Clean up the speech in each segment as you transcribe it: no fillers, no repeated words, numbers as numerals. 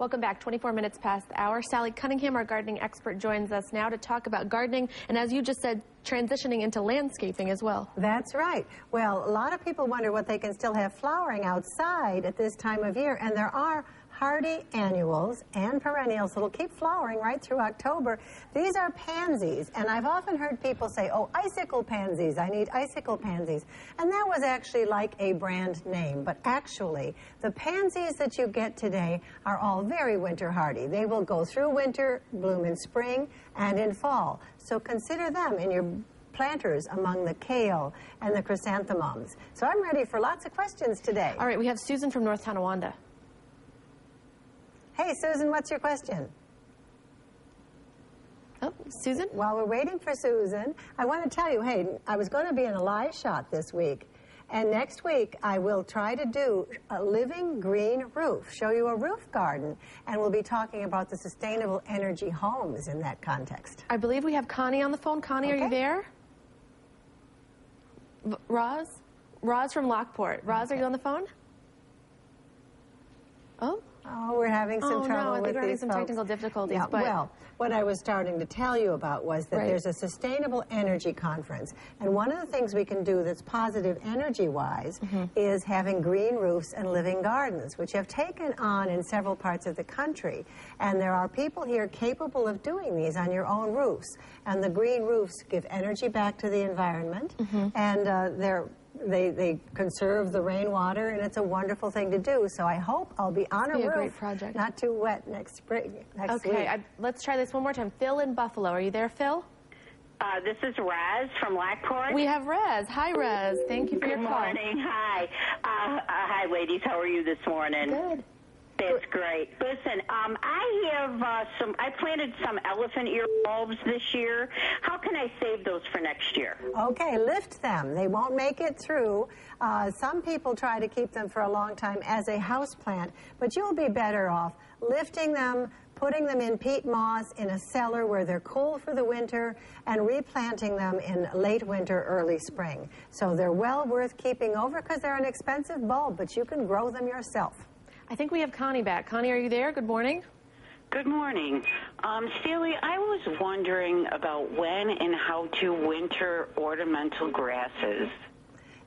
Welcome back. 24 minutes past the hour. Sally Cunnigham, our gardening expert, joins us now to talk about gardening and, as you just said, transitioning into landscaping as well. That's right. Well, a lot of people wonder what they can still have flowering outside at this time of year, and there are hardy annuals and perennials that'll keep flowering right through October. These are pansies, and I've often heard people say, oh, icicle pansies, I need icicle pansies. And that was actually like a brand name, but actually the pansies that you get today are all very winter hardy. They will go through winter, bloom in spring and in fall. So consider them in your planters among the kale and the chrysanthemums. So I'm ready for lots of questions today. All right, we have Susan from North Tonawanda. Hey, Susan, what's your question? Oh, Susan? While we're waiting for Susan, I want to tell you, hey, I was going to be in a live shot this week, and next week I will try to do a living green roof, show you a roof garden, and we'll be talking about the sustainable energy homes in that context. I believe we have Connie on the phone. Connie, okay. Are you there? Roz? Roz from Lockport. Roz, are you on the phone? Oh. Oh, we're having some trouble with these folks. I think we're having some technical difficulties. Yeah, but well, what I was starting to tell you about was that there's a sustainable energy conference. And one of the things we can do that's positive energy-wise is having green roofs and living gardens, which have taken on in several parts of the country. And there are people here capable of doing these on your own roofs. And the green roofs give energy back to the environment. And they conserve the rainwater, and it's a wonderful thing to do. So I hope I'll be on a roof, great project. Not too wet next week. Let's try this one more time. Phil in Buffalo. Are you there, Phil? This is Raz from Lockport. We have Raz. Hi, Raz. Thank you for your call. Good morning. Hi. Hi, ladies. How are you this morning? Good. That's great. Listen, I planted some elephant ear bulbs this year. How can I save those for next year? Okay, lift them. They won't make it through. Some people try to keep them for a long time as a house plant, but you'll be better off lifting them, putting them in peat moss in a cellar where they're cool for the winter, and replanting them in late winter, early spring. So they're well worth keeping over because they're an expensive bulb, but you can grow them yourself. I think we have Connie back. Connie, are you there? Good morning. Good morning. Sally, I was wondering about when and how to winter ornamental grasses.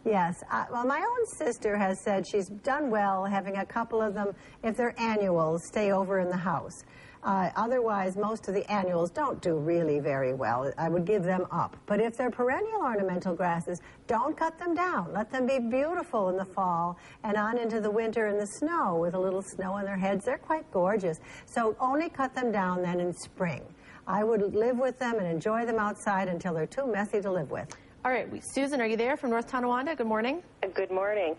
Yes. Well, my own sister has said she's done well having a couple of them, if they're annuals, stay over in the house. Otherwise, most of the annuals don't do really very well. I would give them up. But if they're perennial ornamental grasses, don't cut them down. Let them be beautiful in the fall and on into the winter in the snow with a little snow on their heads. They're quite gorgeous. So only cut them down then in spring. I would live with them and enjoy them outside until they're too messy to live with. All right. Susan, are you there from North Tonawanda? Good morning. Good morning.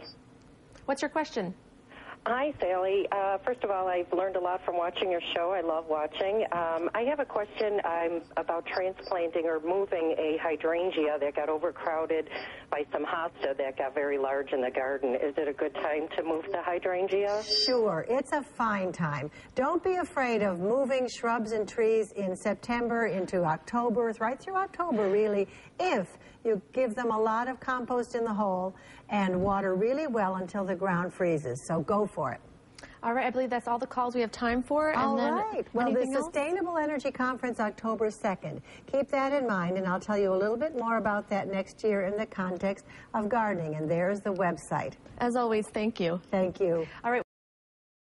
What's your question? Hi, Sally. First of all, I've learned a lot from watching your show. I love watching. I have a question about transplanting or moving a hydrangea that got overcrowded by some hosta that got very large in the garden. Is it a good time to move the hydrangea? Sure. It's a fine time. Don't be afraid of moving shrubs and trees in September into October, right through October, really, if you give them a lot of compost in the hole and water really well until the ground freezes. So go for it. All right, I believe that's all the calls we have time for. All right. Well, the Sustainable Energy Conference, October 2nd. Keep that in mind, and I'll tell you a little bit more about that next year in the context of gardening. And there's the website. As always, thank you. Thank you. All right.